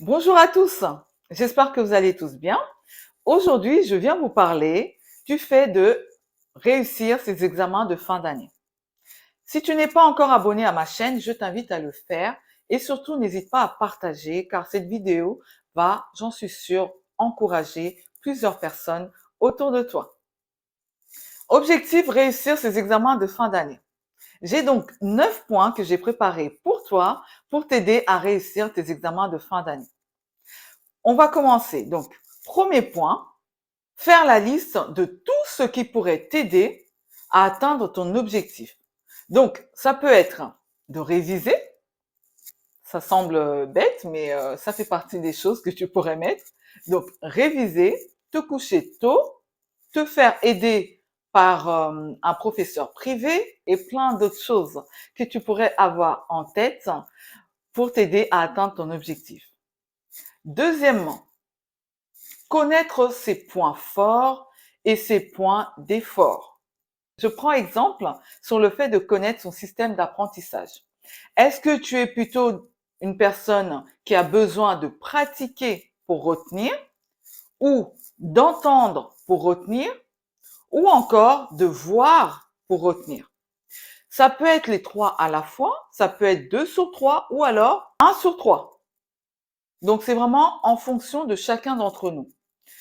Bonjour à tous, j'espère que vous allez tous bien. Aujourd'hui, je viens vous parler du fait de réussir ces examens de fin d'année. Si tu n'es pas encore abonné à ma chaîne, je t'invite à le faire et surtout n'hésite pas à partager car cette vidéo va, j'en suis sûre, encourager plusieurs personnes autour de toi. Objectif, réussir ces examens de fin d'année. J'ai donc 9 points que j'ai préparés pour toi pour t'aider à réussir tes examens de fin d'année. On va commencer. Donc, premier point, faire la liste de tout ce qui pourrait t'aider à atteindre ton objectif. Donc, ça peut être de réviser. Ça semble bête, mais ça fait partie des choses que tu pourrais mettre. Donc, réviser, te coucher tôt, te faire aider par un professeur privé et plein d'autres choses que tu pourrais avoir en tête pour t'aider à atteindre ton objectif. Deuxièmement, connaître ses points forts et ses points d'effort. Je prends exemple sur le fait de connaître son système d'apprentissage. Est-ce que tu es plutôt une personne qui a besoin de pratiquer pour retenir ou d'entendre pour retenir ou encore de voir pour retenir? Ça peut être les trois à la fois, ça peut être 2 sur 3 ou alors 1 sur 3. Donc c'est vraiment en fonction de chacun d'entre nous.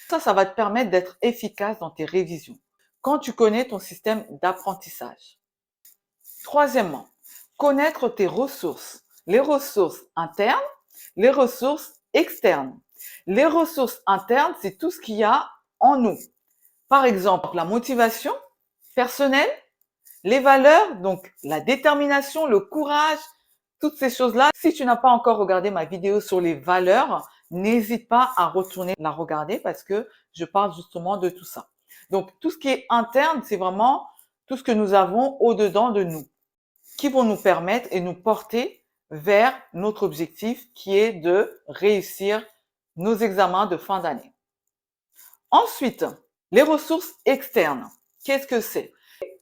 Ça va te permettre d'être efficace dans tes révisions quand tu connais ton système d'apprentissage. Troisièmement, connaître tes ressources. Les ressources internes, les ressources externes. Les ressources internes, c'est tout ce qu'il y a en nous. Par exemple, la motivation personnelle, les valeurs, donc la détermination, le courage, toutes ces choses-là. Si tu n'as pas encore regardé ma vidéo sur les valeurs, n'hésite pas à retourner la regarder parce que je parle justement de tout ça. Donc, tout ce qui est interne, c'est vraiment tout ce que nous avons au-dedans de nous qui vont nous permettre et nous porter vers notre objectif qui est de réussir nos examens de fin d'année. Ensuite, les ressources externes. Qu'est-ce que c'est?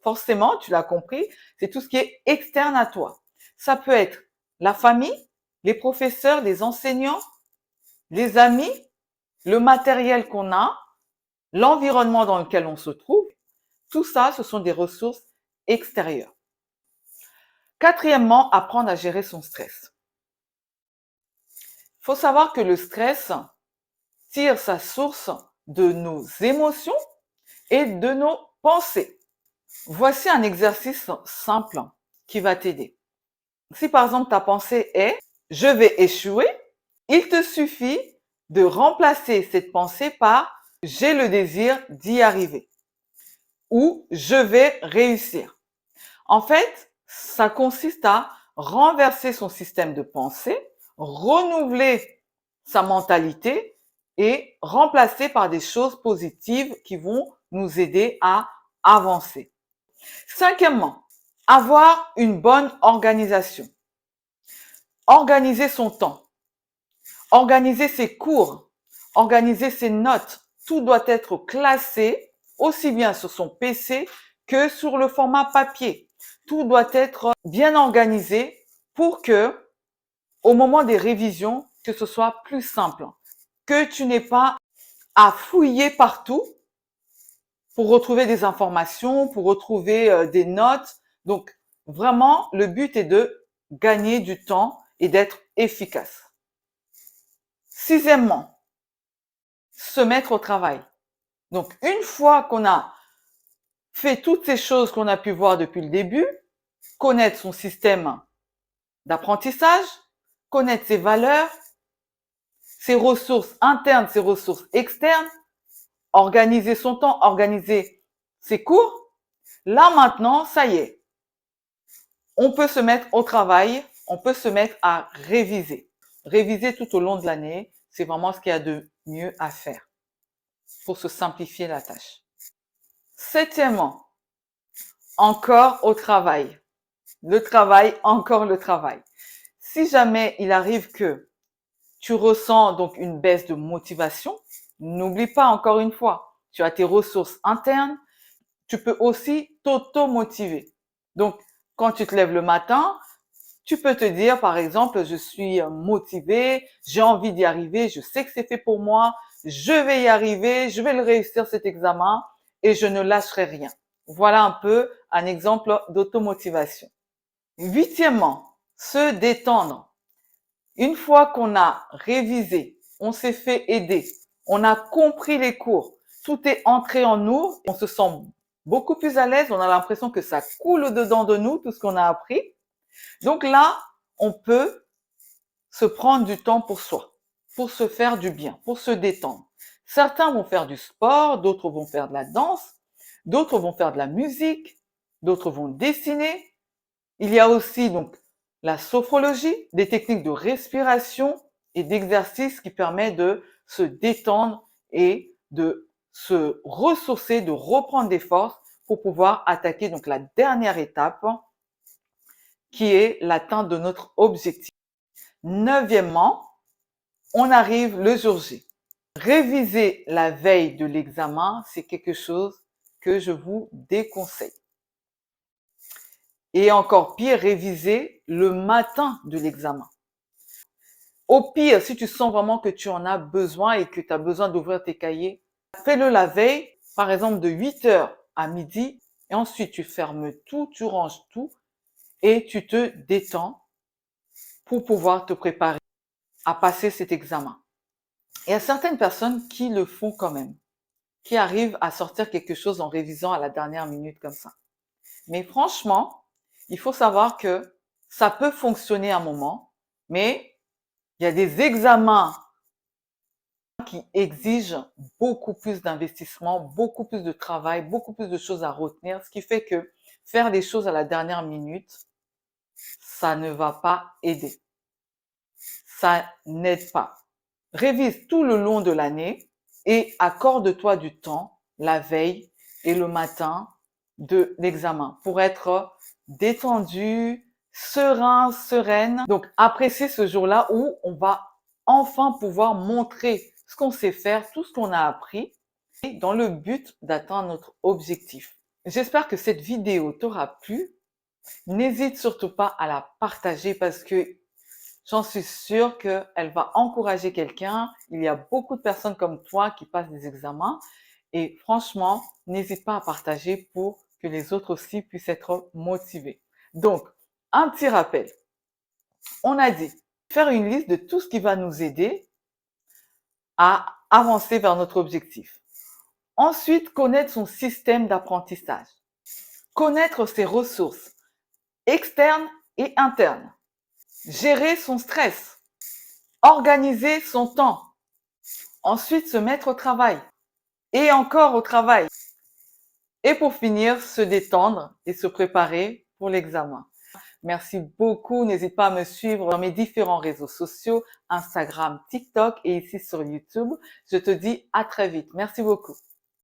Forcément, tu l'as compris, c'est tout ce qui est externe à toi. Ça peut être la famille, les professeurs, les enseignants, les amis, le matériel qu'on a, l'environnement dans lequel on se trouve. Tout ça, ce sont des ressources extérieures. Quatrièmement, apprendre à gérer son stress. Il faut savoir que le stress tire sa source de nos émotions et de nos pensées. Voici un exercice simple qui va t'aider. Si par exemple ta pensée est « je vais échouer », il te suffit de remplacer cette pensée par « j'ai le désir d'y arriver » ou « je vais réussir ». En fait, ça consiste à renverser son système de pensée, renouveler sa mentalité et remplacer par des choses positives qui vont nous aider à avancer. Cinquièmement, avoir une bonne organisation. Organiser son temps, organiser ses cours, organiser ses notes. Tout doit être classé aussi bien sur son PC que sur le format papier. Tout doit être bien organisé pour que, au moment des révisions, que ce soit plus simple. Que tu n'aies pas à fouiller partout pour retrouver des informations, pour retrouver des notes. Donc, vraiment, le but est de gagner du temps et d'être efficace. Sixièmement, se mettre au travail. Donc, une fois qu'on a fait toutes ces choses qu'on a pu voir depuis le début, connaître son système d'apprentissage, connaître ses valeurs, ses ressources internes, ses ressources externes, organiser son temps, organiser ses cours, là maintenant, ça y est, on peut se mettre au travail, on peut se mettre à réviser. Réviser tout au long de l'année, c'est vraiment ce qu'il y a de mieux à faire pour se simplifier la tâche. Septièmement, encore au travail. Le travail, encore le travail. Si jamais il arrive que tu ressens donc une baisse de motivation, n'oublie pas encore une fois, tu as tes ressources internes, tu peux aussi t'auto-motiver. Donc, quand tu te lèves le matin, Tu peux te dire, par exemple, je suis motivé, j'ai envie d'y arriver, je sais que c'est fait pour moi, je vais y arriver, je vais le réussir cet examen et je ne lâcherai rien. Voilà un peu un exemple d'automotivation. Huitièmement, se détendre. Une fois qu'on a révisé, on s'est fait aider, on a compris les cours, tout est entré en nous, on se sent beaucoup plus à l'aise, on a l'impression que ça coule au-dedans de nous, tout ce qu'on a appris. Donc là, on peut se prendre du temps pour soi, pour se faire du bien, pour se détendre. Certains vont faire du sport, d'autres vont faire de la danse, d'autres vont faire de la musique, d'autres vont dessiner. Il y a aussi donc la sophrologie, des techniques de respiration et d'exercice qui permettent de se détendre et de se ressourcer, de reprendre des forces pour pouvoir attaquer donc la dernière étape qui est l'atteinte de notre objectif. Neuvièmement, on arrive le jour J. Réviser la veille de l'examen, c'est quelque chose que je vous déconseille. Et encore pire, réviser le matin de l'examen. Au pire, si tu sens vraiment que tu en as besoin et que tu as besoin d'ouvrir tes cahiers, fais-le la veille, par exemple de 8h à midi, et ensuite tu fermes tout, tu ranges tout, et tu te détends pour pouvoir te préparer à passer cet examen. Il y a certaines personnes qui le font quand même, qui arrivent à sortir quelque chose en révisant à la dernière minute comme ça. Mais franchement, il faut savoir que ça peut fonctionner un moment, mais il y a des examens qui exigent beaucoup plus d'investissement, beaucoup plus de travail, beaucoup plus de choses à retenir, ce qui fait que faire les choses à la dernière minute, ça ne va pas aider. Ça n'aide pas. Révise tout le long de l'année et accorde-toi du temps la veille et le matin de l'examen pour être détendu, serein, sereine. Donc, appréciez ce jour-là où on va enfin pouvoir montrer ce qu'on sait faire, tout ce qu'on a appris dans le but d'atteindre notre objectif. J'espère que cette vidéo t'aura plu. N'hésite surtout pas à la partager parce que j'en suis sûre qu'elle va encourager quelqu'un. Il y a beaucoup de personnes comme toi qui passent des examens et franchement, n'hésite pas à partager pour que les autres aussi puissent être motivés. Donc, un petit rappel. On a dit faire une liste de tout ce qui va nous aider à avancer vers notre objectif. Ensuite, connaître son système d'apprentissage. Connaître ses ressources externes et internes. Gérer son stress. Organiser son temps. Ensuite, se mettre au travail. Et encore au travail. Et pour finir, se détendre et se préparer pour l'examen. Merci beaucoup. N'hésite pas à me suivre dans mes différents réseaux sociaux, Instagram, TikTok et ici sur YouTube. Je te dis à très vite. Merci beaucoup.